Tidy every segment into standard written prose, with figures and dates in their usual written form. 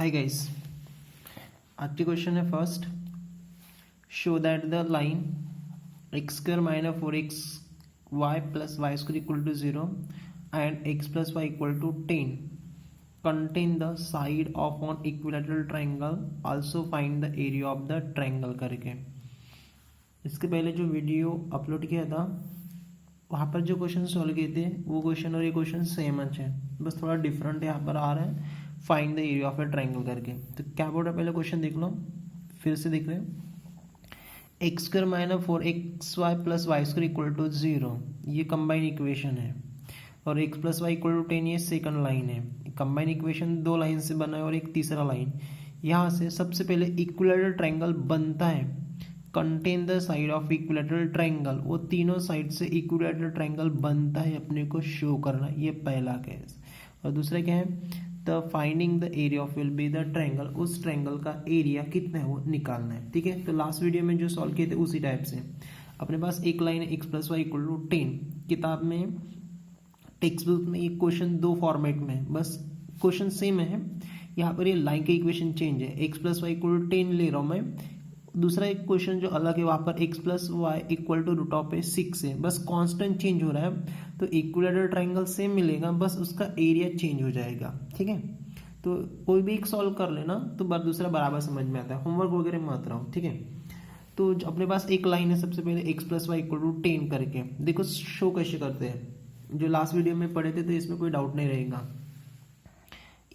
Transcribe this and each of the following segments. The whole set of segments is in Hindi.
हाय गाइस, आज की क्वेश्चन है first. Show that the line x square minus 4x Y plus Y square equal to 0 and x plus Y equal to 10 contain the side of on equilateral triangle, also find the area of the triangle करके। इसके पहले जो वीडियो अपलोड किया था वहाँ पर जो क्वेश्चन सॉल्व किए थे वो क्वेश्चन और ये क्वेश्चन सेम है, बस थोड़ा डिफरेंट यहाँ पर आ रहा है। Find the area of A triangle करके। तो क्या बोल रहा है, पहले क्वेश्चन देख लो, फिर से देख रहे हैं। X square minus 4x Y plus Y square equal to 0, ये कंबाइन इक्वेशन है, और x plus Y equal to 10 ये सेकंड लाइन है। कंबाइन इक्वेशन दो लाइन से बना है और एक तीसरा लाइन। यहाँ से सबसे पहले इक्विलैटरल ट्रायंगल बनता है। Contain the side of equilateral triangle, वो तीनों साइड से इक्विलैटरल ट्रायंगल बनता है, अपने को शो करना, ये पहला केस। और दूसरा क्या है, the finding the area of will be the triangle, उस ट्रायंगल का एरिया कितना है वो निकालना है। ठीक है, तो लास्ट वीडियो में जो सॉल्व किए थे उसी टाइप से अपने पास एक लाइन है x plus Y equal to 10। किताब में टेक्स्ट बुक में एक क्वेश्चन दो फॉर्मेट में, बस क्वेश्चन सेम है, यहाँ पर ये लाइन का इक्वेशन चेंज है। X plus Y equal to 10 ले रहा हूँ मैं। दूसरा एक क्वेश्चन जो अलग है वहाँ पर X plus Y equal to root of 6 है, बस कांस्टेंट चेंज हो रहा है। तो इक्विलैटरल ट्रायंगल सेम मिलेगा, बस उसका एरिया चेंज हो जाएगा। ठीक है, तो कोई भी एक सॉल्व कर लेना तो दूसरा बराबर समझ में आता है, होमवर्क वगैरह मत रहा हूँ। ठीक है, तो अपने पास एक लाइन है, सबसे पहले X plus Y equal to 10 करके देखो शो कैसे करते हैं। जो लास्ट वीडियो में पढ़े थे तो इसमें कोई डाउट नहीं रहेगा।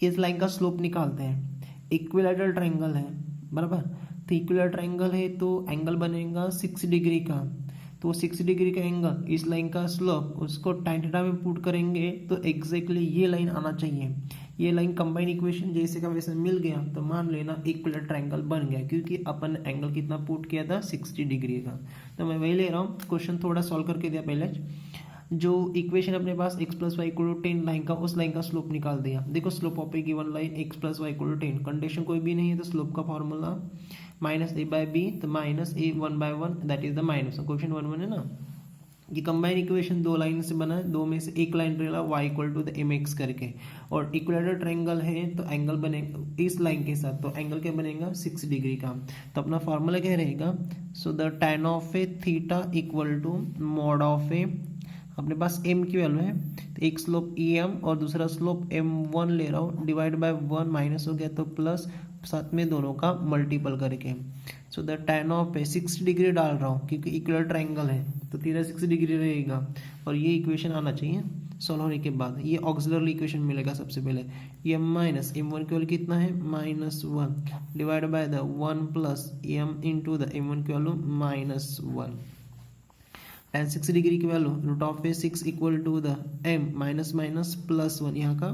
इस लाइन का स्लोप निकालते हैं। इक्विलैटरल ट्रायंगल है बराबर, तो इक्विलैटरल ट्रायंगल है तो एंगल बनेगा 6 डिग्री का। तो 6 डिग्री का एंगल, इस लाइन का स्लोप, उसको tan थीटा में पुट करेंगे तो एग्जैक्टली ये लाइन आना चाहिए। ये लाइन कंबाइन इक्वेशन जैसे का वैसे मिल गया तो मान लेना इक्विलैटरल ट्रायंगल बन गया, क्योंकि अपन एंगल कितना पुट किया था 60 डिग्री का। तो मैं वही ले रहा हूँ, क्वेश्चन थोड़ा सॉल्व करके दिया पहले। जो इक्वेशन अपने पास X plus Y equal to 10 line का, उस लाइन का स्लोप निकाल दिया। देखो slope of a given line x plus Y equal to 10, condition कोई भी नहीं है तो स्लोप का formula minus A by B, तो minus A 1 by 1 that is the minus. Question 1 है ना। ये कंबाइन इक्वेशन दो लाइन से बना है, दो में से एक लाइन रहेगा y equal to the M X करके, और इक्विलैटरल ट्रायंगल है तो एंगल बनेगा इस लाइन के साथ, तो एंगल क्या बनेगा 6 डिग्री का। तो अपना फॉर्मूला क्या रहेगा, so the tan of A theta equal to mod of A, अपने पास m की वैल्यू है तो एक स्लोप em और दूसरा स्लोप m1 ले रहा हूँ, डिवाइड बाय 1 माइनस हो गया तो प्लस, साथ में दोनों का मल्टीपल करके। सो the tan of A 60 degree डाल रहा हूँ क्योंकि इक्विलैटरल ट्रायंगल है तो थीटा 60 डिग्री रहेगा, और ये इक्वेशन आना चाहिए सॉल्व होने के बाद। ये ऑक्सिलरी इक्वेशन मिलेगा सबसे पहले, ये माइनस m1 की वैल्यू कितना है -1 divide by the 1 plus m into the m1 की वैल्यू -1। tan 60 डिग्री की value root of a 6 equal to the m minus minus plus 1 यहाँ का,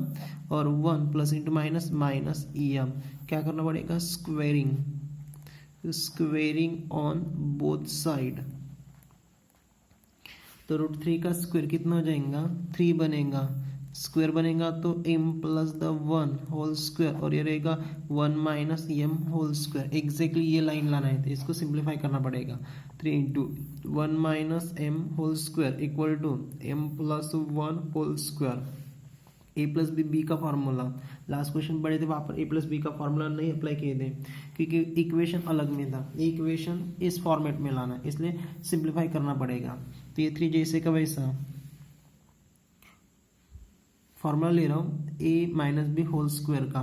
और 1 plus into minus minus em। क्या करना पड़ेगा, स्क्वेयरिंग ऑन बोथ साइड। तो √3 का स्क्वायर कितना हो जाएगा, 3 बनेगा, स्क्वायर बनेगा तो m plus the 1 whole square, और ये रहेगा 1 minus m whole square. Exactly ये लाइन लाना है तो इसको सिंप्लीफाई करना पड़ेगा। 3 into 1 minus m whole square equal to m plus 1 whole square. a plus b का फॉर्मूला लास्ट क्वेश्चन पढ़े थे, वहाँ पर a प्लस बी का फॉर्मूला नहीं अप्लाई किए थे क्योंकि इक्वेशन अलग में था। इक्वेशन इस फॉर्मेट में लाना, इसलिए सिंप्लीफाई करना पड़ेगा। तो ये 3 जैसे का वैसा फॉर्मूला ले रहा हूँ a minus b whole square का,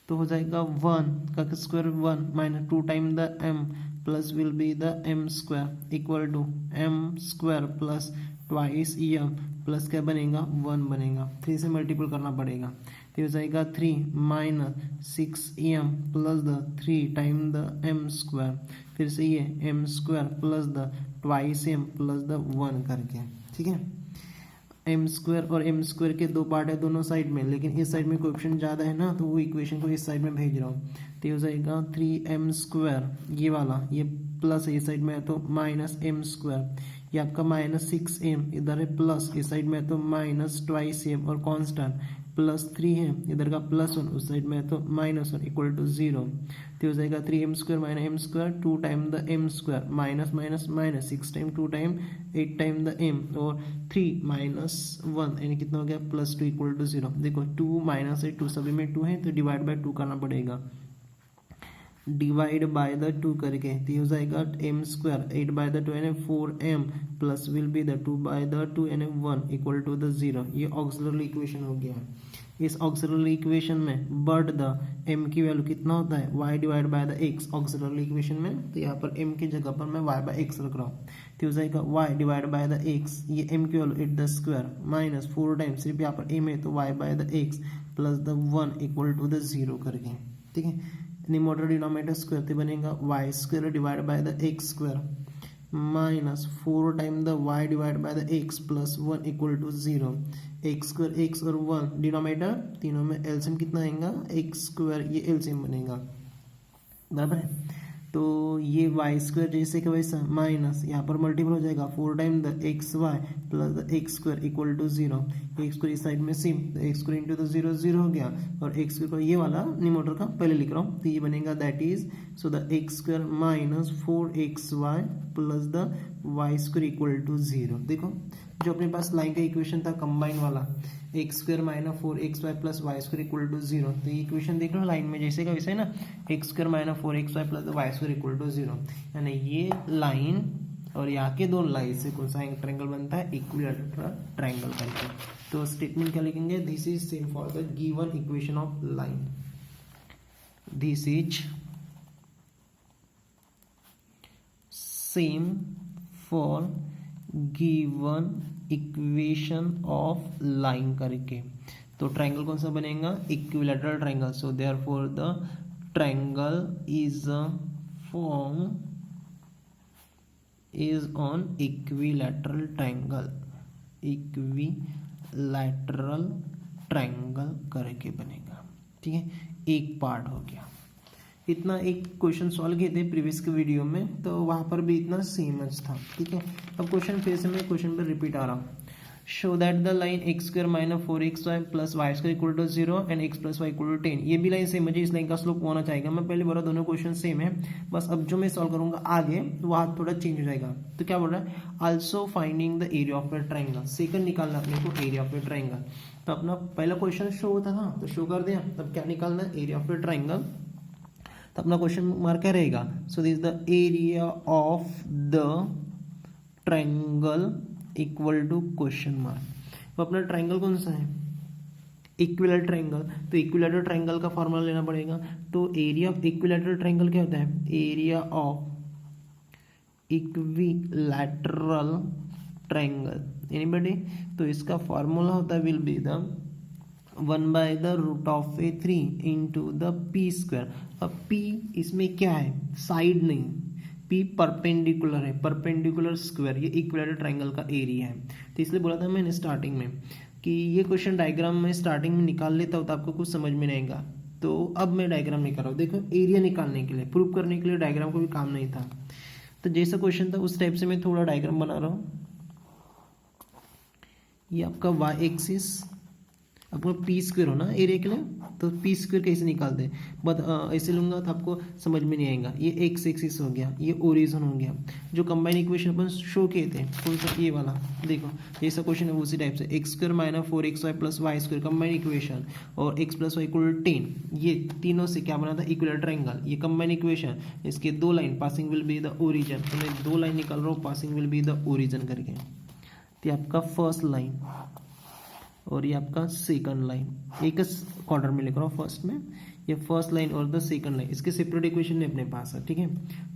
तो हो जाएगा 1 का square 1 minus 2 time the m plus will be the m square equal to m square plus twice em plus क्या बनेगा 1 बनेगा, 3 से मल्टीपल करना पड़ेगा। तो हो जाएगा 3 minus 6em plus the 3 time the m square, फिर से ये m square plus the twice m plus the 1 करके। ठीक है, m स्क्वायर और m स्क्वायर के दो पार्ट है दोनों साइड में, लेकिन इस साइड में कोएफिशिएंट ज़्यादा है ना, तो वो इक्वेशन को इस साइड में भेज रहा हूँ। तो हो जाएगा 3m स्क्वायर, ये वाला ये प्लस है इस साइड में है तो माइनस m स्क्वायर, ये आपका -6m इधर है प्लस, इस साइड में तो -2m और कांस्टेंट +3 है, इधर का +1, उस साइड में तो -1 इक्वल टू 0, तो हो जाएगा 3m² minus m square 2 time the m square minus minus minus 6 time 2 time 8 time the m और 3 माइनस 1 यानी कितना हो गया +2 इक्वल टू 0। देखो 2 माइनस 8 2 सभी में 2 है तो डिवाइड बाय 2 करना पड़ेगा, डिवाइड बाय द 2 करके तो ये हो जाएगा m स्क्वायर 8 बाय द 2 यानी 4m plus will be the 2 by the 2 यानी 1 इक्वल टू द 0। ये ऑक्सिलरी इक्वेशन हो गया। इस ऑक्सिलरी इक्वेशन में बट द m की वैल्यू कितना होता है y divide by the x auxiliary equation में, तो यहाँ पर m की जगह पर मैं y बाय x रख रहा हूँ, तो हो जाएगा y divide by the x, ये m की value 8 the square minus 4 time सिर्फ यहाँ पर m है तो y by the x plus the 1 equal to the 0 करके, ठीक है। न्यूमरेटर डिनोमिनेटर स्क्वायर तो बनेगा y square divide by the x square minus 4 time the y divide by the x plus 1 equal to 0। X square x और 1 डिनोमिनेटर तीनों में एलसीएम कितना आएगा एक्स स्क्वायर, ये एलसीएम बनेगा बराबर है। तो ये वाई स्क्वायर जैसे कि वैसा माइनस यहाँ पर मल्टीपल हो जाएगा 4 time the x Y plus the x square equal to 0। X square इस साइड में सेम तो एक्स स्क्वायर इंटू द 0 0 हो गया और एक्स स्क्वायर को ये वाला न्यूमरेटर का पहले लिख रहा हूँ तो ये बनेगा that is so the x square minus 4xy plus the Y square equal to 0। देखो जो अपने पास लाइन का इक्वेशन था कंबाइन वाला x square minus 4xy plus Y square equal to 0, तो ये इक्वेशन देख लो लाइन में जैसे का वैसे है ना, x square minus 4xy plus Y square equal to 0, यानी ये लाइन और यहाँ के दोनों लाइन से कौन सा ट्रायंगल बनता है इक्विलैटरल ट्रायंगल करके। तो स्टेटमेंट क्या लिखेंगे, this is same for the given equation of line, this is same for given equation of line करके। तो ट्रायंगल कौन सा बनेगा equilateral triangle, so therefore the triangle is form is on equilateral triangle, equilateral triangle करके बनेगा, ठीक है। एक पार्ट हो गया, इतना एक क्वेश्चन सॉल्व किए थे प्रीवियस के वीडियो में तो वहां पर भी इतना सेम था, ठीक है। अब क्वेश्चन फिर से मैं क्वेश्चन पर रिपीट आ रहा हूँ। Show that the line x square minus 4xy plus Y square equal to 0 and x plus Y equal to 10, ये भी लाइन सेम है, इस लाइन का स्लोप होना चाहिए। मैं पहले बोला दोनों क्वेश्चन सेम है, बस अब जो मैं सॉल्व करूंगा आगे वहां थोड़ा चेंज हो जाएगा। तो क्या बोल रहा है, also finding the area of A triangle, second निकालना अपने को एरिया ऑफ ए ट्रायंगल। तो अपना पहला क्वेश्चन शो होता था तो शो कर दिया, तब क्या निकालना है एरिया ऑफ ए ट्रायंगल, तो अपना क्वेश्चन मार्क क्या रहेगा, so this the area of the triangle equal to question mark. तो अपना ट्रायंगल कौन सा है इक्विलैटरल ट्रायंगल, तो इक्विलैटरल ट्रायंगल का फॉर्मूला लेना पड़ेगा। तो एरिया ऑफ इक्विलैटरल ट्रायंगल क्या होता है, area of equilateral triangle anybody, तो इसका फॉर्मूला होता है will be the 1/√3 into the P square. अब पी इसमें क्या है साइड नहीं, पी परपेंडिकुलर है, परपेंडिकुलर स्क्वायर, ये इक्विलैटरल ट्रायंगल का एरिया है। तो इसलिए बोला था मैंने स्टार्टिंग में कि ये क्वेश्चन डायग्राम में स्टार्टिंग में निकाल लेता हूँ तो आपको कुछ समझ में नहीं आएगा, तो अब मैं डायग्राम नहीं कर रहा हूँ। देखो एरिया निकालने के लिए प्रूव करने के लिए डायग्राम को भी काम नहीं था, तो जैसा क्वेश्चन था उस टाइप से मैं थोड़ा डायग्राम बना रहा हूँ। ये आपका वाई एक्सिस आपको पी स्क्वायर हो ना एरिया के लिए, तो पी स्क्वायर कैसे निकालते हैं, बट ऐसे लूंगा तो आपको समझ में नहीं आएगा। ये एक्स एक्सिस हो गया, ये ओरिजिन हो गया। जो कंबाइन इक्वेशन अपन शो किए थे कौन सा ये वाला, देखो जैसा क्वेश्चन है उसी टाइप से x square minus 4xy plus Y square combine equation और एक्स प्लस वाई इक्वल 10, ये तीनों से क्या बना था इक्विलैटरल ट्रायंगल। ये कंबाइन इक्वेशन, इसके दो line passing will be the origin, तो मैं दो लाइन निकाल रहा हूँ passing will be the origin करके। तो आपका फर्स्ट लाइन और ये आपका सेकंड लाइन, एक क्वार्टर में लिख रहा हूँ फर्स्ट में, ये फर्स्ट लाइन और द सेकंड लाइन, इसके सेपरेट इक्वेशन नहीं अपने पास है, ठीक है।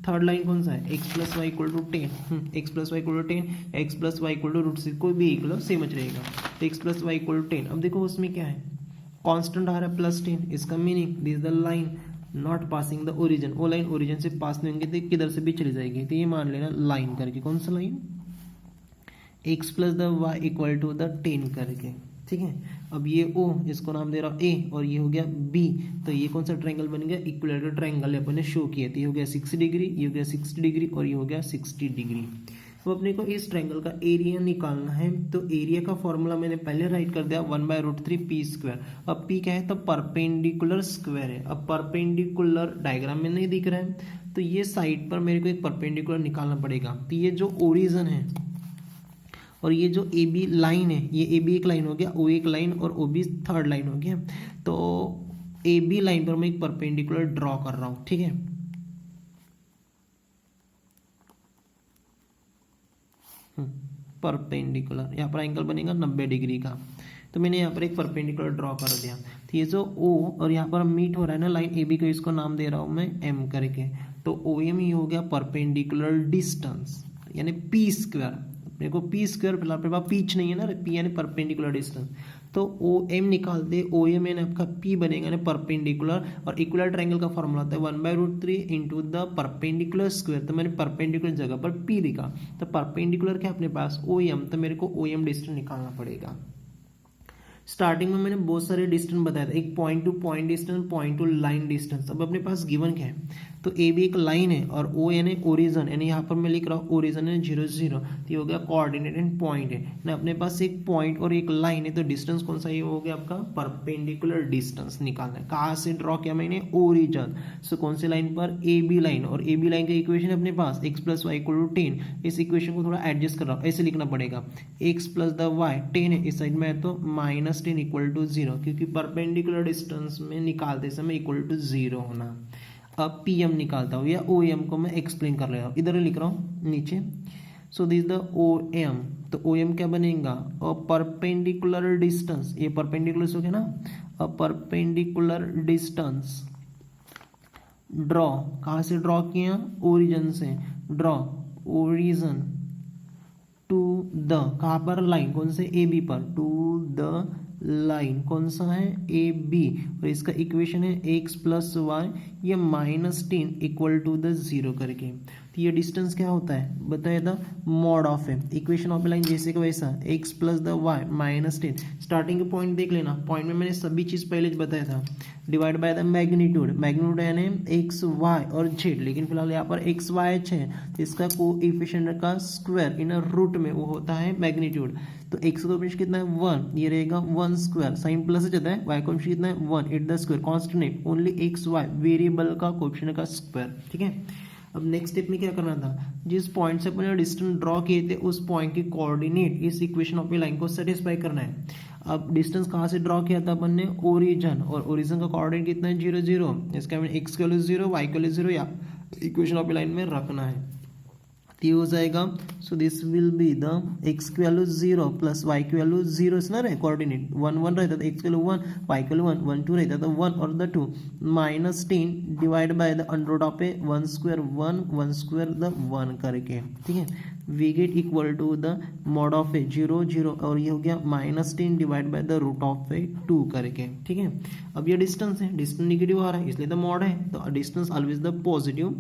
थर्ड लाइन कौन सा है, x plus Y equal to 10, x plus Y equal to 10, x plus Y equal to √6, कोई भी इक्वल सेम रहेगा, x plus Y equal to 10। अब देखो उसमें क्या है कांस्टेंट आ रहा है +10, इसका meaning this the line not passing the origin, वो लाइन ओरिजिन से पास नहीं होंगे तो किधर से भी चली जाएगी, तो ये मान लेना लाइन करके, कौन सा line x plus the y equal to the 10 करके, ठीक है। अब ये O इसको नाम दे रहा हूँ A और ये हो गया B, तो ये कौन सा ट्रायंगल बन गया इक्विलैटरल ट्रायंगल अपन ने शो किया, तो ये हो गया 60 डिग्री, ये हो गया 60 डिग्री और ये हो गया 60 डिग्री। अब अपने को इस ट्रायंगल का एरिया निकालना है, तो एरिया का फॉर्मूला मैंने पहले राइट कर दिया 1/√3 पी स्क्वायर। अब पी क्या है, तो परपेंडिकुलर स्क्वायर है। अब परपेंडिकुलर डायग्राम में नहीं दिख रहा है, तो ये साइड पर मेरे को एक परपेंडिकुलर निकालना पड़ेगा। तो ये जो ओरिजिन है और ये जो ए बी लाइन है, ये ए बी एक लाइन हो गया, ओ एक लाइन और ओ बी थर्ड लाइन हो गया। तो ए बी लाइन पर मैं एक परपेंडिकुलर ड्रॉ कर रहा हूँ, ठीक है। परपेंडिकुलर यहाँ पर एंगल बनेगा 90 डिग्री का, तो मैंने यहाँ पर एक परपेंडिकुलर ड्रॉ कर दिया। तो ये जो ओ और यहाँ पर मीट हो रहा है ना लाइन ए बी को, इसको नाम दे रहा हूँ मैं एम करके। तो ओ एम ही हो गया परपेंडिकुलर डिस्टेंस, यानी पी स्क्वायर। मेरे को पी स्क्वायर फिलहाल अपने पास पीच नहीं है ना, पी यानी परपेंडिकुलर डिस्टेंस। तो ओ एम निकाल दे, ओ एम यानी आपका पी बनेगा यानी परपेंडिकुलर, और इक्वलर ट्रायंगल का फॉर्मूला होता है 1/√3 इंटू द परपेंडिकुलर स्क्वायर। तो मैंने परपेंडिकुलर जगह पर पी लिखा, तो परपेंडिकुलर क्या अपने पास ओ एम, तो मेरे को ओ एम डिस्टेंस निकालना पड़ेगा। स्टार्टिंग में मैंने बहुत सारे डिस्टेंस बताया था, एक point two point distance, point two line distance. अब अपने पास गिवन क्या है, तो ए भी एक लाइन है और ओ यानी ओरिजन, यानी यहाँ पर मैं लिख रहा हूँ ओरिजन है 0 0, तो ये हो गया कोऑर्डिनेट एंड पॉइंट है ना। अपने पास एक पॉइंट और एक लाइन है, तो डिस्टेंस कौन सा ये हो गया आपका परपेंडिकुलर डिस्टेंस निकालना है। कहाँ से ड्रॉ किया मैंने, ओरिजन। सो कौन सी लाइन पर, ए बी लाइन, और ए बी लाइन का इक्वेशन है अपने पास x + y = 10। इस इक्वेशन को थोड़ा एडजस्ट कर रहा हूँ, ऐसे लिखना पड़ेगा x + द y 10 है इस साइड में, तो -10 = 0, क्योंकि परपेंडिकुलर डिस्टेंस में निकालते समय इक्वल टू 0 होना। अब पी एम निकालता हूँ, या ओ एम को मैं एक्सप्लेन कर रहा हूँ, इधर लिख रहा हूँ नीचे। So this the O M, तो ओ एम क्या बनेगा, अ परपेंडिकुलर डिस्टेंस, ये परपेंडिकुलर हो गया ना, अ परपेंडिकुलर डिस्टेंस ड्रॉ, कहाँ से ड्रॉ किया, ओरिजिन से ड्रॉ, ओरिजिन टू द, कहाँ पर लाइन, कौन से ए बी पर, टू द लाइन कौन सा है, ए बी, और इसका इक्वेशन है x + y, ये -10 = द 0 करके। तो ये डिस्टेंस क्या होता है बताया था, मॉड ऑफ है, इक्वेशन ऑफ लाइन जैसे का वैसा, x + द y -10। स्टार्टिंग के पॉइंट देख लेना, पॉइंट में मैंने सभी चीज़ पहले बताया था, divide by the magnitude, magnitude यानी x y और z, लेकिन फिलहाल यहाँ पर x y है, तो इसका कोएफिशिएंट का स्क्वायर इन रूट में वो होता है मैग्नीट्यूड। तो x का कोएफिशिएंट कितना है 1, ये रहेगा 1 स्क्वायर, साइन प्लस जाता है, y का कोएफिशिएंट कितना है 1, इट द स्क्वायर, कांस्टेंट है ओनली x y, वेरिएबल का कोएफिशिएंट का स्क्वायर, ठीक है। अब नेक्स्ट स्टेप में क्या करना था, जिस पॉइंट से अपने डिस्टेंस ड्रॉ किए थे उस पॉइंट की कोऑर्डिनेट इस इक्वेशन ऑफ लाइन को सेटिस्फाई करना है। अब डिस्टेंस कहाँ से ड्रॉ किया था अपन ने, ओरिजिन, और ओरिजिन का कोऑर्डिनेट कितना है 0 0, इसका मीन x की वैल्यू 0, y की वैल्यू 0 या इक्वेशन ऑफ लाइन में रखना है, तो ये हो जाएगा। So this will be the x की वैल्यू 0 प्लस y की वैल्यू 0 ना रहे, कोऑर्डिनेट 1 1 रहता था, x की वैल्यू 1, y की वैल्यू 1 1 2 रहता था 1 और the 2, -10 divide by the under root of 1 square 1 1 square the 1 करके, ठीक है। We get equal to the mod of 0 0, और ये हो गया -10 divide by the root of 2 करके, ठीक है। अब ये डिस्टेंस है, डिस्टेंस नेगेटिव आ रहा है इसलिए द मॉड है, तो डिस्टेंस ऑलवेज द पॉजिटिव,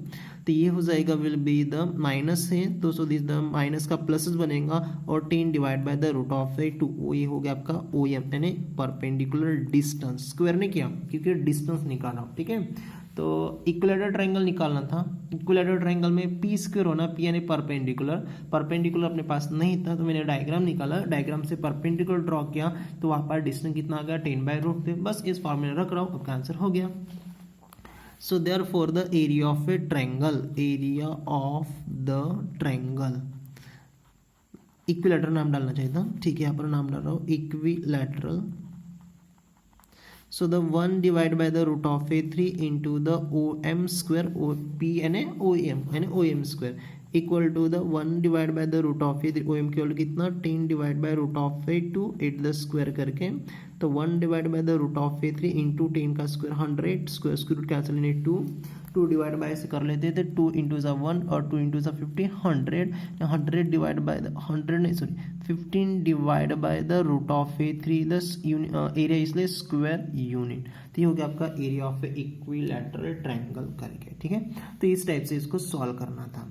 तो ये हो जाएगा विल बी द माइनस है, तो सो दिस द माइनस का प्लसेस बनेगा, और 10 divide by the root of 2, वो ये हो गया आपका ओ एम, यानी परपेंडिकुलर डिस्टेंस। स्क्वायर ने किया क्योंकि डिस्टेंस निकाला, ठीक है। तो इक्विलेटरल ट्रायंगल निकालना था, इक्विलेटरल ट्रायंगल में पी स्क्वायर होना, पी यानी परपेंडिकुलर, परपेंडिकुलर अपने पास नहीं था तो मैंने डायग्राम निकाला, डायग्राम से परपेंडिकुलर ड्रॉ किया, तो वहाँ पर डिस्टेंस कितना आ गया 10/√3, बस इस फॉर्मूला रख रहा हूँ, आपका आंसर हो गया। So therefore the area of a triangle, area of the triangle, equilateral नाम डालना चाहिए था, ठीक है, यहाँ पर नाम डाल रहा हूँ equilateral. So the 1 divided by the root of 3 into the OM square, OP यानी OM square equal to the 1 divided by the root of 3, OM की वैल्यू कितना 10 divided by root of 2 8 the square करके, तो 1 divided by the root of 3 into 10 का स्क्वायर 100, स्क्वायर रूट कैंसिल यानी 2 डिवाइड बाय से कर लेते थे, 2 इंटू सा 1 और 2 इंटू सा 50 100 डिवाइड बाय द 100 नहीं sorry 15 divide by the root of 3 the area इसलिए स्क्वायर यूनिट, तो ये हो गया आपका एरिया ऑफ इक्विलैटरल ट्रायंगल करके, ठीक है। तो इस टाइप से इसको सॉल्व करना था।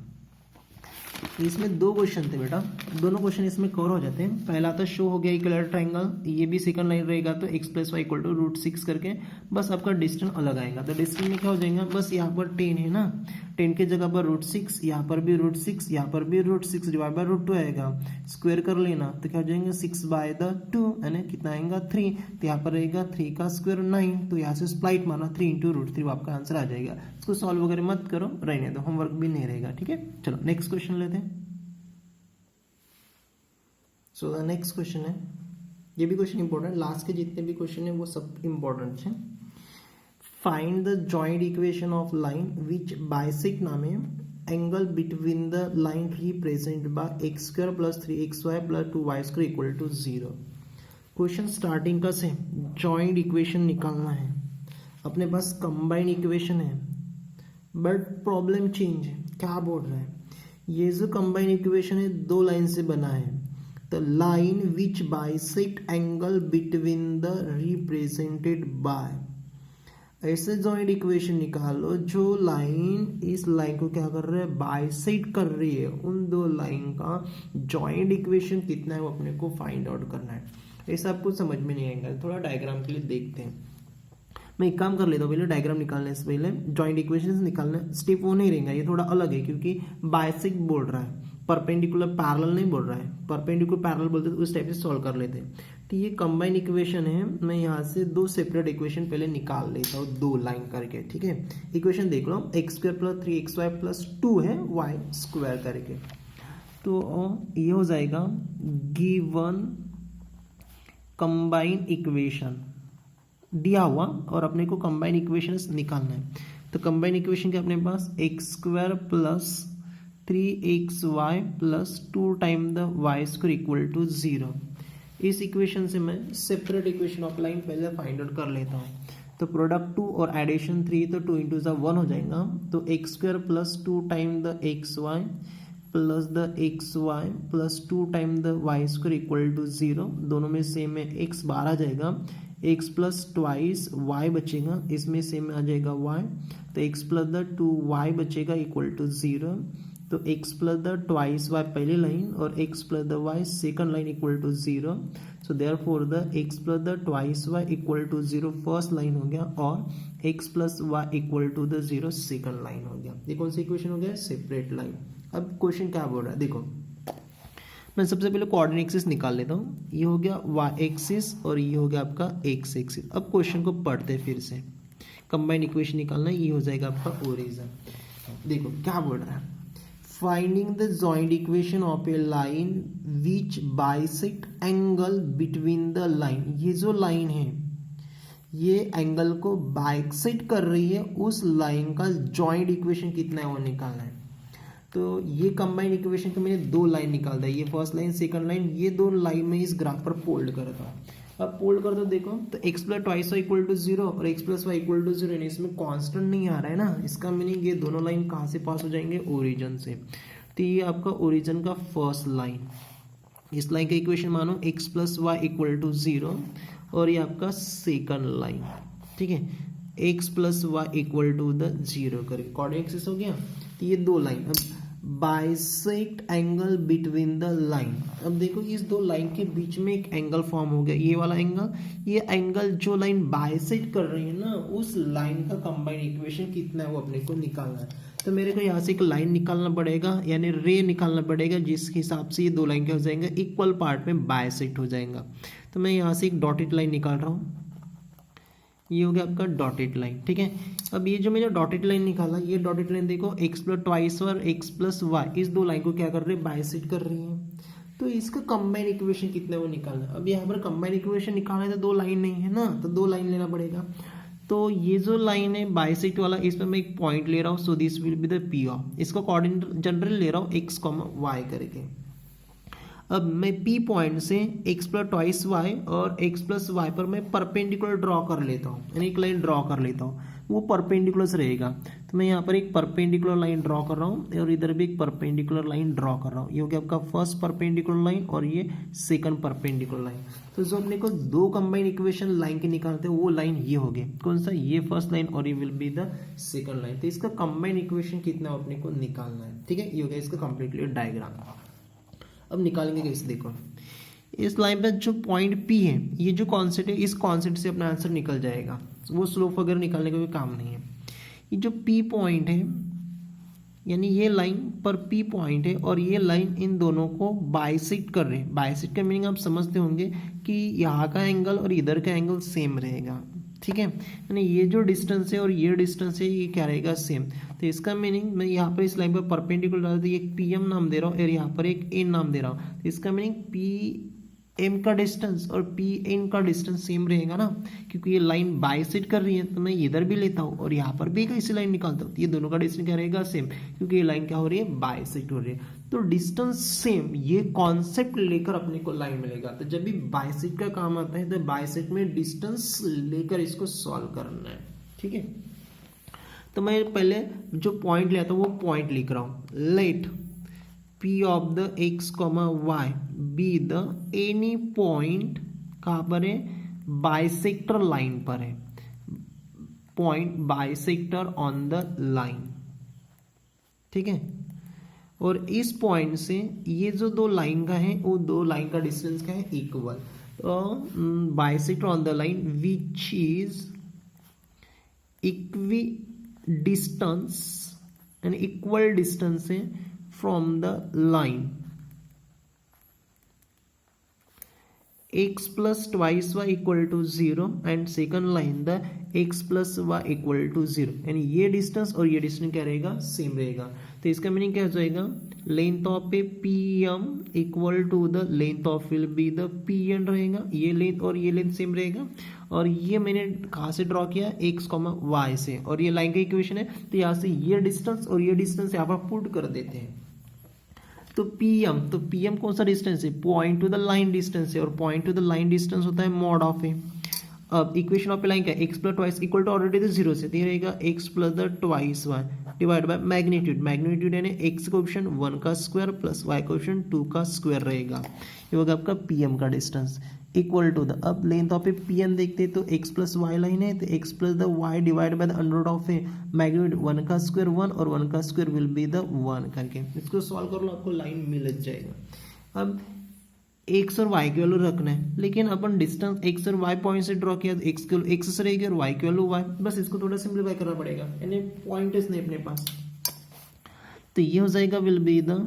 इसमें दो क्वेश्चन थे बेटा, दोनों क्वेश्चन इसमें कवर हो जाते हैं। पहला तो शो हो गया इक्विलैटरल ट्रायंगल, ये भी सेकंड लाइन रहेगा तो x + y = √6 करके बस आपका डिस्टेंस अलग आएगा। तो डिस्टेंस में क्या हो जाएगा, बस यहाँ पर 10 है ना, 10 की जगह पर √6, यहाँ पर भी √6, यहाँ पर भी √6 डिवाइड बाय √2 आएगा, स्क्वायर कर लेना तो क्या हो जाएगा 6/2 है ना, कितना आएगा 3, तो यहाँ पर रहेगा 3 का स्क्वायर 9, तो यहाँ से स्प्लाइट मारना 3 × √3 आपका आंसर आ जाएगा। इसको सॉल्व वगैरह मत करो, रहने दो, होमवर्क भी नहीं रहेगा, ठीक है। चलो नेक्स्ट क्वेश्चन लेते हैं। सो द नेक्स्ट क्वेश्चन है, ये भी क्वेश्चन इंपॉर्टेंट, लास्ट के जितने भी क्वेश्चन है वो सब इंपॉर्टेंट है। Find the joint equation of line which bisect नाम है angle between the line represent by x² + 3xy + 2y² = 0। Question starting का से जॉइंट इक्वेशन निकालना है, अपने पास कंबाइंड इक्वेशन है बट प्रॉब्लम चेंज है। क्या बोल रहा है, ये जो कंबाइंड इक्वेशन है दो लाइन से बना है, the line which bisect angle between the represented by, ऐसे जॉइंट इक्वेशन निकालो जो लाइन इस लाइन को क्या कर रहा है, बाइसेक्ट कर रही है, उन दो लाइन का जॉइंट इक्वेशन कितना है वो अपने को फाइंड आउट करना है। ऐसा आपको समझ में नहीं आएगा, थोड़ा डायग्राम के लिए देखते हैं। मैं एक काम कर लेता हूँ, पहले डायग्राम निकालने से पहले जॉइंट इक्वेशन निकालना स्टेप वो नहीं रहेगा, ये थोड़ा अलग है क्योंकि बाइसेक्ट बोल रहा है, परपेंडिकुलर पैरेलल नहीं बोल रहा है, परपेंडिकुलर पैरेलल बोलते तो उस टाइप से सॉल्व कर लेते हैं। तो ये कंबाइंड इक्वेशन है, मैं यहाँ से दो सेपरेट इक्वेशन पहले निकाल लेता हूँ, दो लाइन करके, ठीक है। इक्वेशन देख लो, x² + 3xy + 2 है y² करके, तो ये हो जाएगा गिवन कंबाइंड इक्वेशन दिया हुआ, और अपने को कंबाइंड इक्वेशन निकालना है। तो कंबाइंड इक्वेशन के अपने पास x² + 3xy + 2 time the y² = 0। इस इक्वेशन से मैं सेपरेट इक्वेशन ऑफ लाइन पहले फाइंड आउट कर लेता हूँ। तो प्रोडक्ट 2 और एडिशन 3, तो 2 × 1 हो जाएगा, तो x² + 2 time the xy + the xy + 2 time the y² = 0। दोनों में सेम है, x बाहर आ जाएगा, x + 2 y बचेगा, इसमें सेम आ जाएगा y, तो x + द 2y बचेगा = 0। तो x + द 2y पहली लाइन और x + the y second line = 0। So therefore the x + the 2y = 0 first line हो गया, और x + y = the 0 second line हो गया। ये कौन सी इक्वेशन हो गया, सेपरेट लाइन। अब क्वेश्चन क्या बोल रहा है, देखो मैं सबसे पहले कोऑर्डिनेट एक्सिस निकाल लेता हूँ, ये हो गया y एक्सिस और ये हो गया आपका x एक्सिस। अब क्वेश्चन को पढ़ते फिर से, कंबाइंड इक्वेशन निकालना, ये हो जाएगा आपका ओरिजिन। देखो क्या बोल रहा है, finding the joint equation of a line which bisect angle between the line, ये जो लाइन है ये एंगल को बाइसेक्ट कर रही है, उस लाइन का जॉइंट इक्वेशन कितना है वो निकालना है। तो ये कंबाइंड इक्वेशन का मैंने दो लाइन निकाल दिया, ये फर्स्ट लाइन सेकंड लाइन, ये दो लाइन में इस ग्राफ पर फोल्ड करता हूँ। अब फोल्ड कर दो, देखो तो x + 2y = 0 और x + y = 0, इसमें कांस्टेंट नहीं आ रहा है ना, इसका मीनिंग ये दोनों लाइन कहाँ से पास हो जाएंगे, ओरिजिन से। तो ये आपका ओरिजिन का फर्स्ट लाइन, इस लाइन का इक्वेशन मानो x + y = 0, और ये आपका सेकंड लाइन, ठीक है, x + y = 0 करके कोऑर्डिनेट एक्सिस हो गया। तो ये दो लाइन, अब bisect angle between the line, अब देखो इस दो लाइन के बीच में एक एंगल फॉर्म हो गया, ये वाला एंगल, ये एंगल जो लाइन बाइसेक्ट कर रही है ना, उस लाइन का कंबाइंड इक्वेशन कितना है वो अपने को निकालना है। तो मेरे को यहाँ से एक लाइन निकालना पड़ेगा, यानी रे निकालना पड़ेगा, जिसके हिसाब से ये दो लाइन क्या हो जाएंगे, इक्वल पार्ट में बाइसेक्ट हो जाएगा। तो मैं यहाँ से एक डॉटेड लाइन निकाल रहा हूँ, ये हो गया आपका डॉटेड लाइन, ठीक है। अब ये जो मैंने डॉटेड लाइन निकाला, ये डॉटेड लाइन देखो x + 2y और x + y, इस दो लाइन को क्या कर रही है, बाइसेक्ट कर रही है। तो इसका कंबाइंड इक्वेशन कितना है वो निकालना है। अब यहाँ पर कंबाइंड इक्वेशन निकालना है तो दो लाइन नहीं है ना, तो दो लाइन लेना पड़ेगा। तो ये जो लाइन है बाइसेक्ट वाला, इसमें मैं एक पॉइंट ले रहा हूँ, so this will be the P of, इसका कोऑर्डिनेट जनरल ले रहा हूँ x, y करके। अब मैं P पॉइंट से x प्लस ट्वाइस वाई और x प्लस वाई पर मैं परपेंडिकुलर ड्रॉ कर लेता हूँ, यानी एक लाइन ड्रॉ कर लेता हूँ, वो परपेंडिकुलर रहेगा। तो मैं यहाँ पर एक परपेंडिकुलर लाइन ड्रॉ कर रहा हूँ और इधर भी एक परपेंडिकुलर लाइन ड्रॉ कर रहा हूँ। ये हो गया आपका फर्स्ट परपेंडिकुलर लाइन और ये सेकंड परपेंडिकुलर लाइन। तो जो अपने को दो कंबाइन इक्वेशन लाइन के निकालते हैं वो लाइन ये हो गई, कौन सा, ये फर्स्ट लाइन और ये will be the second line. तो इसका कंबाइन इक्वेशन कितना अपने को निकालना है, ठीक है। ये हो गया इसका कंप्लीटली डायग्राम। अब निकालेंगे कैसे, देखो इस लाइन पे जो पॉइंट P है, ये जो कॉन्सेप्ट है, इस कॉन्सेप्ट से अपना आंसर निकल जाएगा, वो स्लोप वगैरह निकालने का भी काम नहीं है। ये जो P पॉइंट है, यानी ये लाइन पर P पॉइंट है और ये लाइन इन दोनों को बाइसेक्ट कर रहे हैं। बाइसेक्ट का मीनिंग आप समझते होंगे कि यहाँ का एंगल और इधर का एंगल सेम रहेगा, ठीक है। यानी ये जो डिस्टेंस है और ये डिस्टेंस है, ये क्या रहेगा, सेम। तो इसका मीनिंग मैं यहाँ पर इस लाइन पर परपेंडिकुलर डाल दी, एक PM नाम दे रहा हूँ और यहाँ पर एक N नाम दे रहा हूँ। तो इसका मीनिंग PM का डिस्टेंस और PN का डिस्टेंस सेम रहेगा ना, क्योंकि ये लाइन बाइसेक्ट कर रही है। तो मैं इधर भी लेता हूँ और यहाँ पर भी कैसी लाइन निकालता हूँ, ये दोनों का डिस्टेंस क्या रहेगा, सेम, क्योंकि ये लाइन क्या हो रही है, बाइसेक्ट हो रही है। तो डिस्टेंस सेम, ये कॉन्सेप्ट लेकर अपने को लाइन मिलेगा। तो जब भी बाइसेक्ट का काम आता है तो बाइसेक्ट में डिस्टेंस लेकर इसको सॉल्व करना है, ठीक है। तो मैं पहले जो पॉइंट लेता हूँ वो पॉइंट लिख रहा हूँ। Let P of the x, y be the any point, कहाँ पर है, बाइसेक्टर लाइन पर है, point bisector on the line, ठीक है। और इस पॉइंट से ये जो दो लाइन का है, वो दो लाइन का डिस्टेंस क्या है, इक्वल। तो bisector on the line which is equi distance, यानी इक्वल डिस्टेंस है from the line x plus twice y equal to 0 and second line the x plus y equal to 0, यानी ये डिस्टेंस और ये डिस्टेंस क्या रहेगा, सेम रहेगा। तो इसका मीनिंग क्या हो जाएगा, length of a PM equal to the length of will be the PN रहेगा। ये लेंथ और ये लेंथ सेम रहेगा। और ये मैंने कहाँ से ड्रॉ किया, x, y से, और ये लाइन का इक्वेशन है। तो यहाँ से ये डिस्टेंस और ये डिस्टेंस यहाँ पर पुट कर देते हैं। तो PM कौन सा डिस्टेंस है, point to the line distance है, और point to the line distance होता है मॉड ऑफ ए। अब इक्वेशन ऑफ ए लाइन का x plus twice equal to already तो 0 से, तो ये रहेगा x plus the twice y divide by magnitude. Magnitude यानी x का ऑप्शन 1 का स्क्वायर प्लस y का ऑप्शन 2 का स्क्वायर रहेगा। ये होगा आपका PM का डिस्टेंस इक्वल टू द, अब लेंथ ऑफ ए PN देखते हैं तो x प्लस वाई लाइन है, तो x plus the y divide by the under root of a magnitude 1 का स्क्वायर 1 और 1 का स्क्वायर विल बी द 1 करके इसको सॉल्व कर लो, आपको लाइन मिल जाएगा। अब x और y की वैल्यू रखना है, लेकिन अपन डिस्टेंस x और y पॉइंट से ड्रॉ किया तो x की वैल्यू x से रहेगी और y की वैल्यू y, बस इसको थोड़ा सिंप्लीफाई करना पड़ेगा, यानी पॉइंट्स नहीं अपने पास। तो ये हो जाएगा will be the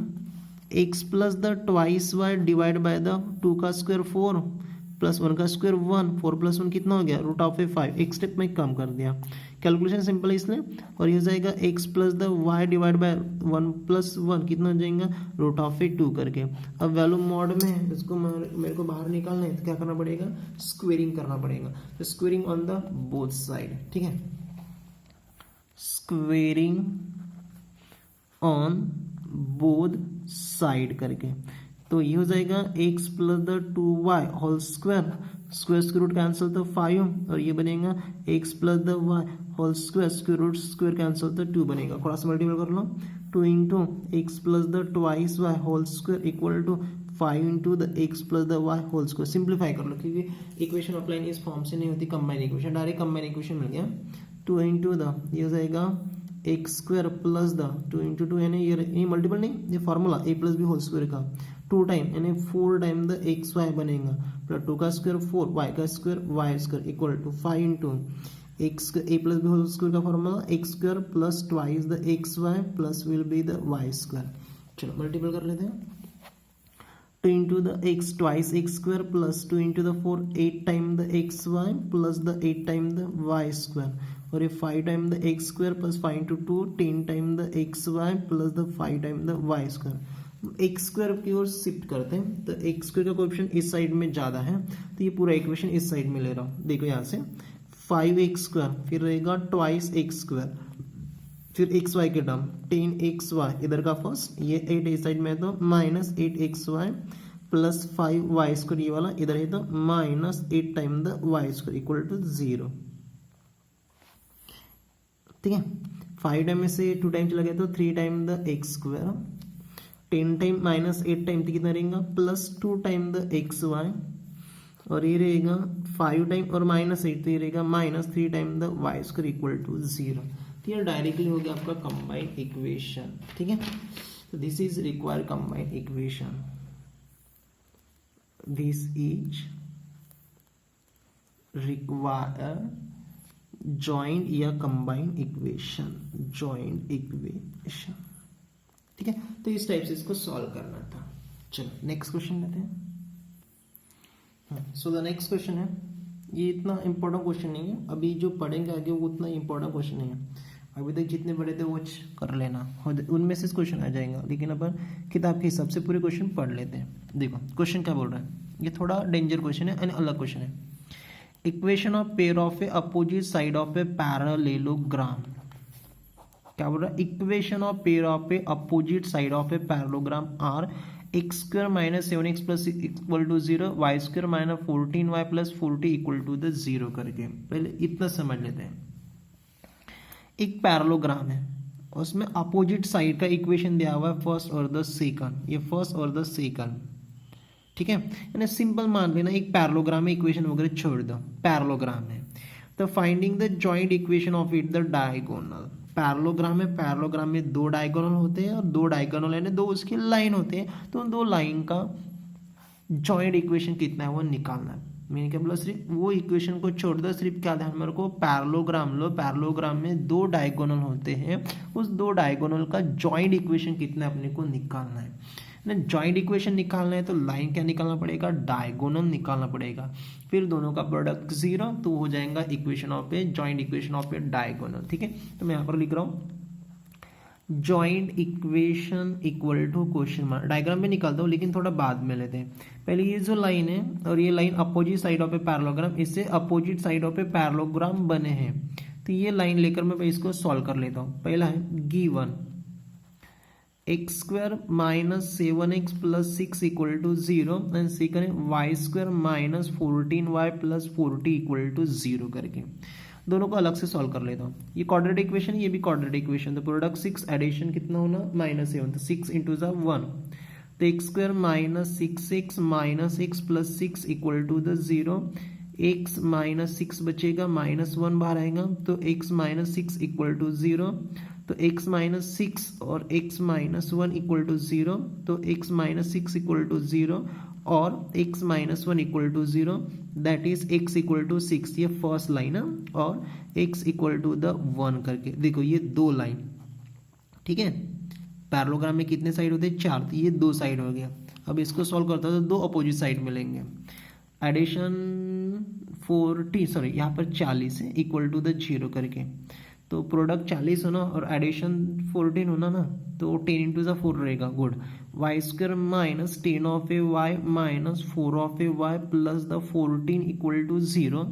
x plus the twice y divide by the 2 का स्क्वायर 4 प्लस 1 का स्क्वायर 1, 4 प्लस 1 कितना हो गया, रूट ऑफ ए 5। एक स्टेप में कम कर दिया, कैलकुलेशन सिंपल है इसलिए। और ये हो जाएगा x plus the y divide bye 1 plus 1 कितना हो जाएगा, रूट ऑफ ए 2 करके। अब वैल्यू मॉड में है, इसको मेरे को बाहर निकालना है तो क्या करना पड़ेगा, स्क्वेयरिंग करना पड़ेगा। तो squaring on the both side, ठीक है, स्क्वेयरिंग ऑन बोथ साइड करके। तो ये हो जाएगा x plus the 2y whole square, square root cancel तो 5, और ये बनेगा x plus the y whole square, square root square cancel तो 2 बनेगा। क्रॉस मल्टीपल कर लो, 2 into x plus the twice y whole square equal to 5 into the x plus the y whole square. Simplify कर लो, क्योंकि इक्वेशन ऑफ लाइन इस फॉर्म से नहीं होती, combine equation, direct combine equation मिल गया। 2 इंटू द ये हो जाएगा X square plus the 2 into 2 यानी ये मल्टीपल नहीं, ये formula a plus B whole square का 2 टाइम यानी 4 टाइम द एक्स वाई बनेगा, प्लस 2 का स्क्वायर 4 वाई का square Y square equal to 5 into X a plus B whole square का formula X square plus twice the x Y plus will be the Y square. चलो मल्टीपल कर लेते हैं, 2 into the x twice x square plus 2 into the 4 8 time the x Y plus the 8 time the Y square, और ये 5 time the x square plus 5 into 2 10 time the x Y plus the 5 time the Y square. X square की ओर शिफ्ट करते हैं, तो एक्स स्क्वायर का कोएफिशिएंट इस साइड में ज़्यादा है, तो ये पूरा इक्वेशन इस साइड में ले रहा हूँ। देखो यहाँ से 5x स्क्वायर, फिर रहेगा ट्वाइस एक्स स्क्वायर, फिर एक्स वाई के टर्म 10 एक्स वाई इधर का फर्स्ट, ये 8 इस साइड में है तो minus 8 x Y plus 5y² ये वाला इधर है तो minus 8 time the y² equal to 0। ठीक है, 5 टाइम में से 2 टाइम चला गया तो 3 time the x², 10 time minus 8 time तो कितना रहेगा प्लस 2 टाइम द xy, और ये रहेगा 5 टाइम और माइनस 8 तो ये रहेगा minus 3 time the y² equal to 0। तो ये डायरेक्टली हो गया आपका कंबाइंड इक्वेशन। ठीक है, तो this is required combined equation, this is required joint या कंबाइंड इक्वेशन, जॉइंट इक्वेशन। ठीक है, तो इस टाइप से इसको सॉल्व करना था। चलो नेक्स्ट क्वेश्चन लेते हैं। सो द नेक्स्ट क्वेश्चन है, ये इतना इंपॉर्टेंट क्वेश्चन नहीं है, अभी जो पढ़ेंगे आगे वो उतना इंपॉर्टेंट क्वेश्चन नहीं है। अभी तक जितने पढ़े थे वो कर लेना, उनमें से क्वेश्चन आ जाएगा, लेकिन अपन किताब के हिसाब से पूरे क्वेश्चन पढ़ लेते हैं। देखो क्वेश्चन क्या बोल रहा है, ये थोड़ा डेंजर क्वेश्चन है, अलग क्वेश्चन है। Equation of pair of a opposite side of a parallelogram. क्या बोल रहा है, equation of pair of a opposite side of a parallelogram are x² minus 7x plus equal to 0, y² minus 14y plus 40 equal to the 0 करके पहले इतना समझ लेते हैं। एक पैरेललोग्राम है, उसमें अपोजिट साइड का इक्वेशन दिया हुआ है फर्स्ट और द सेकंड, ये फर्स्ट और द सेकंड। ठीक है, यानी सिंपल मान लेना एक पैरेललोग्राम में इक्वेशन वगैरह छोड़ दो, पैरेललोग्राम है तो finding the joint equation of it the diagonal. Parallelogram है, पैरेललोग्राम में 2 डायगोनल होते हैं और 2 डायगोनल यानी 2 उसकी लाइन होते हैं, तो उन 2 लाइन का जॉइंट इक्वेशन कितना है वो निकालना है। मैंने क्या बोला, सिर्फ वो इक्वेशन को छोड़ दो, सिर्फ क्या ध्यान में रखो, पैरेललोग्राम लो, पैरेललोग्राम में 2 डायगोनल होते हैं, उस 2 डायगोनल का जॉइंट इक्वेशन कितना अपने को निकालना है। जॉइंट इक्वेशन निकालना है तो लाइन क्या निकालना पड़ेगा, डायगोनल निकालना पड़ेगा, फिर दोनों का प्रोडक्ट 0 तो हो जाएगा equation of a joint equation of a diagonal. ठीक है, तो मैं यहाँ पर लिख रहा हूँ joint equation equal to question mark, diagram में निकालता हूँ लेकिन थोड़ा बाद में लेते हैं। पहले ये जो लाइन है और ये line opposite side of a parallelogram, इससे opposite side of a parallelogram बने हैं, तो ये लाइन लेकर मैं इसको सॉल्व कर लेता हूँ। पहला है given x² minus 7x plus 6 equal to 0 and second है y² minus 14y plus 40 equal to 0 करके दोनों को अलग से सॉल्व कर लेता हूँ। ये क्वाड्रेटिक इक्वेशन, ये भी क्वाड्रेटिक इक्वेशन, तो प्रोडक्ट 6 एडिशन कितना होना -7, तो 6 इंटू 1, तो x² minus 6x minus x plus 6 equal to the 0, x minus 6 बचेगा, -1 बाहर आएगा, तो x माइनस 6 इक्वल टू 0, तो x माइनस 6 और x माइनस 1 इक्वल टू 0, तो x माइनस 6 इक्वल टू 0 और x minus 1 equal to 0, that is x equal to 6, ये फर्स्ट लाइन है, और x इक्वल टू द 1 करके देखो ये 2 लाइन। ठीक है, पैरेललोग्राम में कितने साइड होते हैं, 4, तो ये 2 साइड हो गया। अब इसको सॉल्व करता है तो 2 अपोजिट साइड मिलेंगे, एडिशन यहाँ पर 40 है इक्वल टू द 0 करके, तो प्रोडक्ट 40 होना और एडिशन 14 होना ना, तो 10 इंटू 4 रहेगा, good. y² minus 10 of a y minus 4 of a y plus the 14 equal to 0,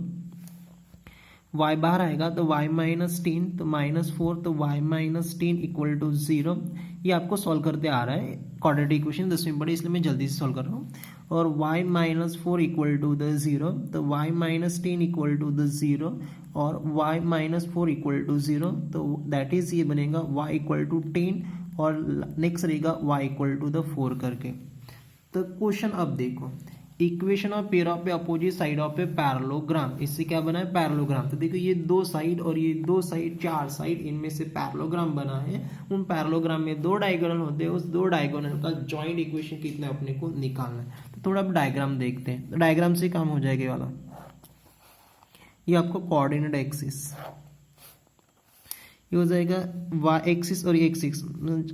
y बाहर आएगा तो y माइनस 10 तो -4, तो y माइनस 10 इक्वल टू 0। ये आपको सॉल्व करते आ रहा है क्वाड्रेटिक इक्वेशन 10वीं पढ़ी, इसलिए मैं जल्दी से सॉल्व कर रहा हूँ। और y minus 4 equal to the 0, तो y minus 10 equal to the 0 और y माइनस 4 इक्वल टू 0, तो दैट इज ये बनेगा y इक्वल टू 10 और नेक्स्ट रहेगा y इक्वल टू द 4 करके। तो क्वेश्चन अब देखो, equation of pair of a opposite side of a parallelogram, इससे क्या बना है पैरेललोग्राम, तो देखो ये 2 साइड और ये 2 साइड 4 साइड, इनमें से पैरेललोग्राम बना है, उन पैरेललोग्राम में 2 डायगोनल होते हैं, उस 2 डायगोनल का जॉइंट इक्वेशन कितना अपने को निकालना है। तो थोड़ा अब डायग्राम देखते हैं, तो डायग्राम से काम हो जाएगा वाला, ये आपको कोऑर्डिनेट एक्सिस, ये हो जाएगा y एक्सिस और एक्सिस,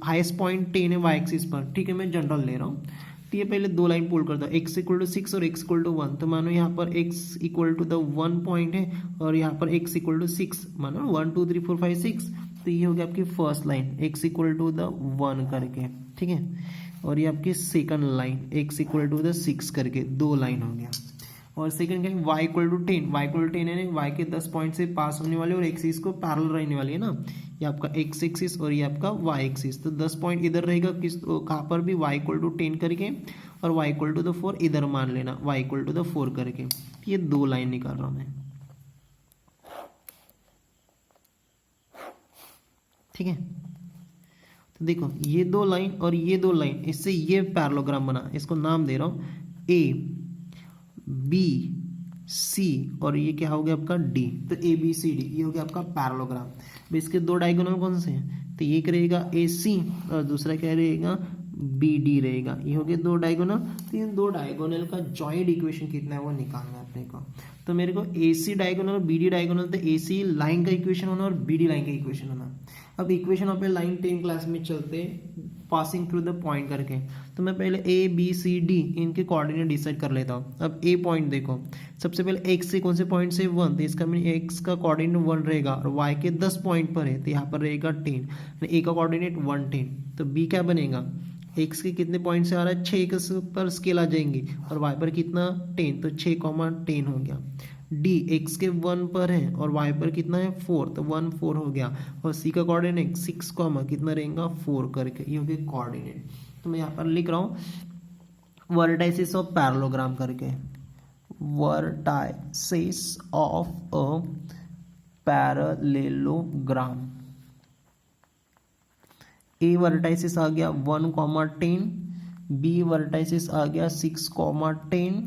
हाईएस्ट पॉइंट 10 है y एक्सिस पर। ठीक है, मैं जनरल ले रहा हूँ, तो ये पहले 2 लाइन पुल करता है, x इक्वल टू 6 और x इक्वल टू 1, तो मानो यहाँ पर x equal to the 1 point है और यहाँ पर x इक्वल टू 6, मानो 1 2 3 4 5 6, तो ये हो गया आपकी first line x equal to the 1 करके। ठीक है, और ये आपकी second line x equal to the 6 करके 2 लाइन हो गया। और सेकंड क्या है y equal to 10, y equal to 10 है y के 10 पॉइंट से पास होने वाले और एक्सिस को पैरेलल रहने वाली है ना, ये आपका x एक्सिस और ये आपका y एक्सिस। तो 10 पॉइंट इधर रहेगा किस कहाँ पर भी y इक्वल टू 10 करके और y इक्वल टू द 4 इधर मान लेना y इक्वल टू द 4 करके। ये दो लाइन निकाल रहा हूँ मैं, ठीक है। तो देखो ये दो लाइन और ये दो लाइन, इससे ये पैरेललोग्राम बना, इसको नाम दे रहा हूँ ए बी सी और ये क्या हो गया आपका डी। तो ए बी सी डी ये हो गया आपका पैरेललोग्राम। इसके दो डायगोनल कौन से हैं, तो एक रहेगा ए सी और दूसरा क्या रहेगा बी डी रहेगा। ये हो गए दो डायगोनल। तो इन दो डायगोनल का जॉइंट इक्वेशन कितना है वो निकालना है अपने को। तो मेरे को ए सी डायगोनल और बी डी डायगोनल, तो ए सी लाइन का इक्वेशन होना और बी डी लाइन का इक्वेशन होना। अब इक्वेशन पे लाइन 10 क्लास में चलते पासिंग थ्रू द पॉइंट करके, तो मैं पहले ए बी सी डी इनके कोऑर्डिनेट डिसाइड कर लेता हूँ। अब ए पॉइंट देखो, सबसे पहले एक्स से कौन से पॉइंट से 1, तो इसका मीन एक्स का कोऑर्डिनेट 1 रहेगा और वाई के 10 पॉइंट पर है तो यहाँ पर रहेगा 10, ए का कोऑर्डिनेट 1 10। तो बी क्या बनेगा, एक्स के कितने पॉइंट से आ रहा है 6 पर स्केल आ जाएंगी और वाई पर कितना 10, तो 6,10 हो गया। डी एक्स के 1 पर है और वाई पर कितना है 4, तो 1 4 हो गया। और सी का कोऑर्डिनेट 6, कितना रहेगा 4 करके, ये हो गया कोऑर्डिनेट। तो मैं यहाँ पर लिख रहा हूँ वर्टाइसिस ऑफ पैरेललोग्राम करके, vertices of a parallelogram. A vertices आ गया 1,10, बी वर्टाइसिस आ गया 6,10,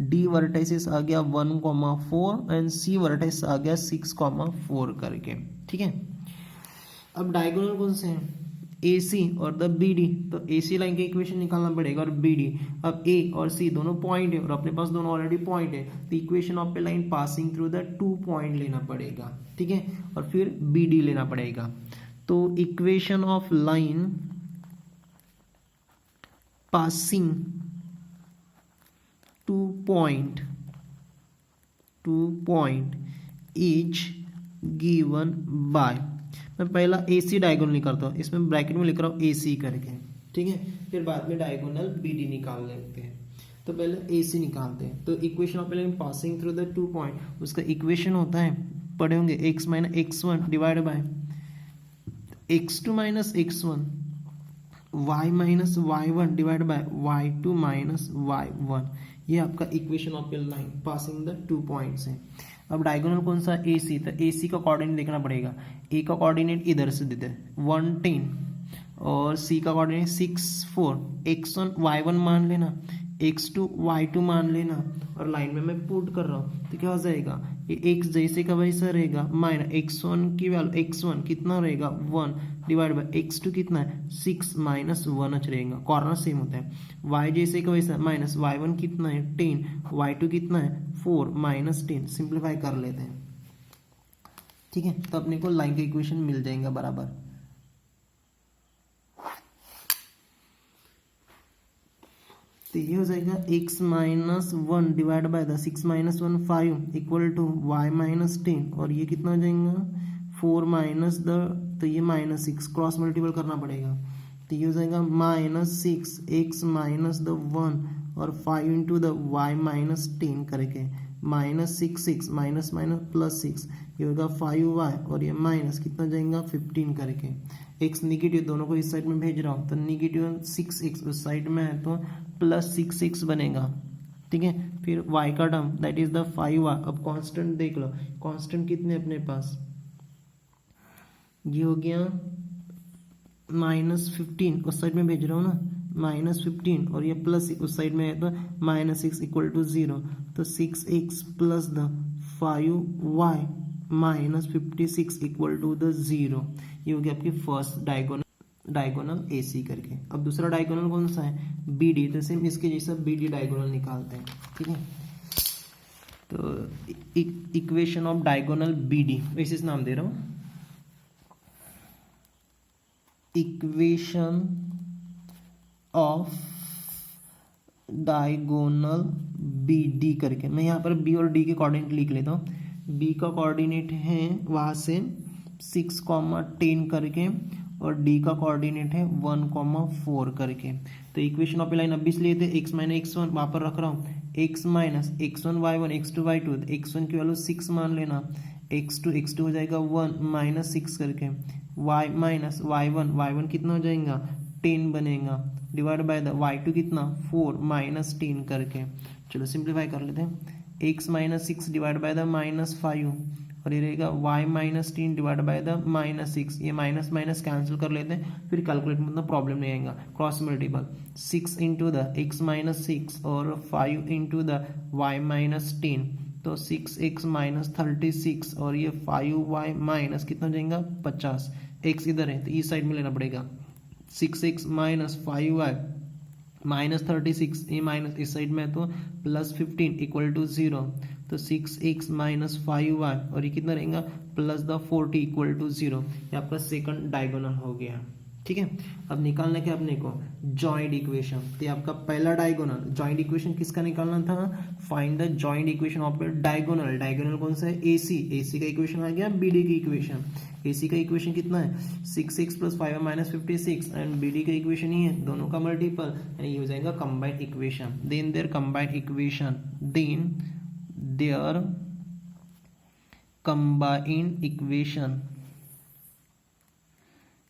डी वर्टाइसिस आ गया 1,4 एंड सी वर्टाइसिस आ गया 6,4 करके, ठीक है। अब डायगोनल कौन से हैं, ए सी और द बी डी। तो ए सी लाइन का इक्वेशन निकालना पड़ेगा और बी डी। अब ए और सी दोनों पॉइंट है और अपने पास दोनों ऑलरेडी पॉइंट है, तो equation of a line passing through the 2 point लेना पड़ेगा, ठीक है। और फिर बी डी लेना पड़ेगा। तो equation of line passing 2 point is given by, मैं पहला ए सी डायगोनल निकालता हूँ, इसमें ब्रैकेट में लिख रहा हूँ ए सी करके, ठीक है। फिर बाद में डायगोनल बी डी निकाल लेते हैं। तो पहले ए सी निकालते हैं। तो equation of line passing through the 2 point, उसका इक्वेशन होता है, पढ़े होंगे x minus x1 divide by x2 minus x1, y minus y1 divide by y2 minus y1। ये आपका equation of a line passing the 2 points है। अब डायगोनल कौन सा ए सी, तो ए सी का कोऑर्डिनेट देखना पड़ेगा। ए का कोऑर्डिनेट इधर से देते हैं 1 10 और सी का कोऑर्डिनेट 6 4, x1 y1 मान लेना, x2 y2 मान लेना और लाइन में मैं पुट कर रहा हूँ। तो क्या हो जाएगा, ये x जैसे का वैसा रहेगा, माइनस x1 की वैल्यू x1 कितना रहेगा 1 डिवाइड बाय x2 कितना है 6 माइनस 1 रहेगा, कॉर्नर सेम होता है। y जैसे का वैसा माइनस y1 कितना है 10, y2 कितना है 4 माइनस 10, सिंप्लीफाई कर लेते हैं, ठीक है। तो अपने को लाइन का इक्वेशन मिल जाएगा बराबर। तो ये हो जाएगा x minus 1 divide by the 6 minus 1 5 equal to y minus 10 और ये कितना हो जाएगा 4 माइनस द, तो ये माइनस 6 क्रॉस मल्टीपल करना पड़ेगा। तो ये हो जाएगा माइनस 6 x माइनस द 1 और 5 इंटू द y माइनस 10 करके माइनस 6 माइनस माइनस प्लस 6, ये होगा 5y और ये माइनस कितना जाएगा 15 करके। x निगेटिव दोनों को इस साइड में भेज रहा हूँ, तो निगेटिव 6x उस साइड में है तो प्लस 6x बनेगा, ठीक है। फिर y का term that is the 5y। अब कांस्टेंट देख लो, कांस्टेंट कितने अपने पास, ये हो गया माइनस 15 उस साइड में भेज रहा हूँ ना, माइनस 15 और ये प्लस उस साइड में है तो माइनस 6 इक्वल टू 0, तो 6x plus the 5y minus 56 equal to the 0। ये हो गया आपकी फर्स्ट डायगोनल ए सी करके। अब दूसरा डायगोनल कौन सा है बी डी, तो सेम इसके जैसा बी डी डायगोनल निकालते हैं, ठीक है। तो equation of diagonal B D, वैसे नाम दे रहा हूँ equation of diagonal B D करके। मैं यहाँ पर बी और डी के कोऑर्डिनेट लिख लेता हूँ। बी का कोऑर्डिनेट है वहाँ से 6,10 करके और डी का कोऑर्डिनेट है 1,4 करके। तो इक्वेशन ऑफ ए लाइन अब भी इसलिए थे x माइनस x1 वहाँ पर रख रहा हूँ, x minus x1 y1 x2 y2, x1 की वैल्यू 6 मान लेना, x2 हो जाएगा 1 माइनस 6 करके, y माइनस y1 कितना हो जाएगा 10 बनेगा, डिवाइड बाय द y2 कितना 4 माइनस 10 करके। चलो सिंप्लीफाई कर लेते हैं, x minus 6 divide by the minus 5, और ये रहेगा y minus 10 divide by the minus 6, ये माइनस माइनस कैंसिल कर लेते हैं, फिर कैलकुलेट मतलब प्रॉब्लम नहीं आएगा। Cross multiple 6 into the x minus 6 और 5 इंटू द y माइनस 10, तो 6x माइनस 36 और ये 5y माइनस कितना हो जाएगा 50, x इधर है तो इस साइड में लेना पड़ेगा, 6x माइनस 5y माइनस 36, ये माइनस इस साइड में तो प्लस 15 इक्वल टू 0, तो 6x माइनस 5y और ये कितना रहेगा प्लस द 40 इक्वल टू 0, ये आपका सेकंड डायगोनल हो गया। ठीक है, अब निकालना क्या अपने को जॉइंट इक्वेशन, तो ये आपका पहला डायगोनल। जॉइंट इक्वेशन किसका निकालना था, find the joint equation of diagonal. Diagonal कौन सा है, AC का इक्वेशन आ गया, BD की इक्वेशन। AC का इक्वेशन कितना है 6x plus 5y minus 56 and BD का इक्वेशन ही है, दोनों का मल्टीपल, यानी ये हो जाएगा combined equation. Then there combined equation,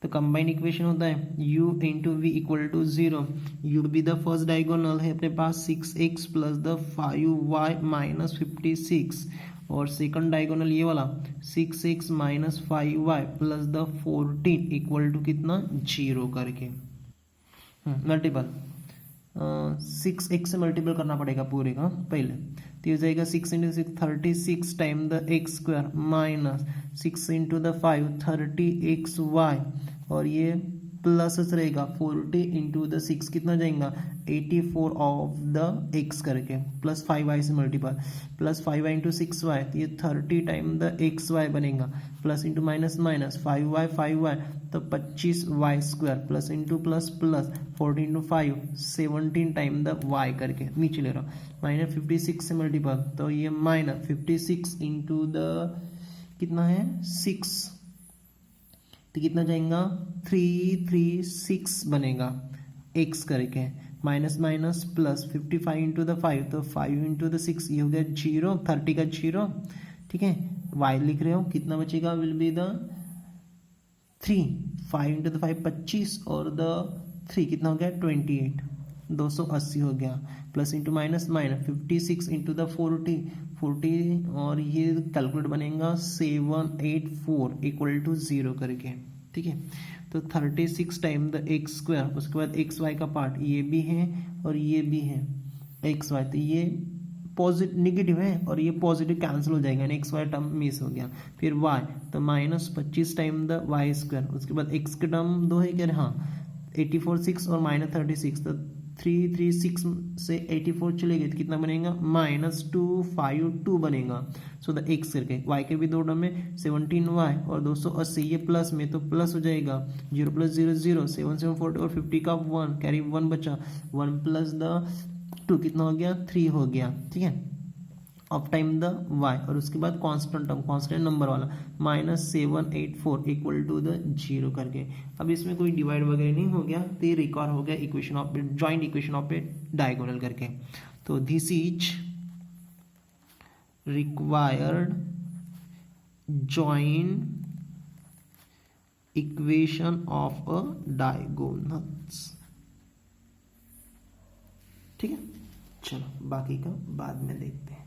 तो कंबाइंड इक्वेशन होता है u into V equal to 0, u भी द फर्स्ट डायगोनल है अपने पास 6x plus the 5y minus 56, और सेकंड डायगोनल ये वाला 6x minus 5y plus the 14 equal to कितना 0 करके मल्टीपल 6x से मल्टीपल करना पड़ेगा पूरे का पहले, तो ये हो जाएगा 6 into 6 36 time the x square minus 6 into the 5 30xy, और ये प्लस रहेगा 40 इंटू द 6 कितना जाएगा 84 ऑफ द x करके, प्लस 5y से multiple, plus 5y into 6y, तो ये 30 टाइम द xy बनेगा, plus into minus minus 5y तो 25y square, plus into plus plus 14 into 5 17 time the y करके, नीचे ले रहा हूँ, माइनस 56 से मल्टीपल, तो ये माइनस 56 इंटू द कितना है 6, तो कितना जाएगा 336 बनेगा x करके, minus minus plus 55 into the 5, तो 5 इंटू द 6 ये हो गया 0, 30 का 0। ठीक है, y लिख रहे हो कितना बचेगा, will be the 3, 5 into the 5 25 और द 3 कितना हो गया 28, 280 हो गया, plus into minus minus 56 into the 40 और ये कैलकुलेट बनेगा 784 इक्वल टू 0 करके। ठीक है, तो 36 टाइम द एक्स स्क्वायर, उसके बाद एक्स वाई का पार्ट ये भी है और ये भी है एक्स वाई, तो ये पॉजिटिव नेगेटिव है और ये पॉजिटिव कैंसिल हो जाएगा, एक्स वाई टर्म मिस हो गया। फिर वाई तो minus 25 time the Y square, उसके बाद एक्स के टर्म दो है क्या, हाँ 84 6 और माइनस 36, तो 336 से 84 चले गए तो कितना बनेगा माइनस 252 बनेगा। सो द एक्स करके वाई के भी दो टर्म में 17y और 280 ये प्लस में तो प्लस हो जाएगा 0 प्लस 0 0 7 7 40 और 50 का 1 कैरी 1 बचा 1 प्लस द 2 कितना हो गया 3 हो गया। ठीक है, ऑफ टाइम द y और उसके बाद कांस्टेंट टर्म कांस्टेंट नंबर वाला माइनस 784 इक्वल टू द 0 करके। अब इसमें कोई डिवाइड वगैरह नहीं हो गया तो ये रिकॉर्ड हो गया equation of joint equation of a diagonal करके। तो this is required joint equation of a diagonals. ठीक है, चलो बाकी का बाद में देखते हैं।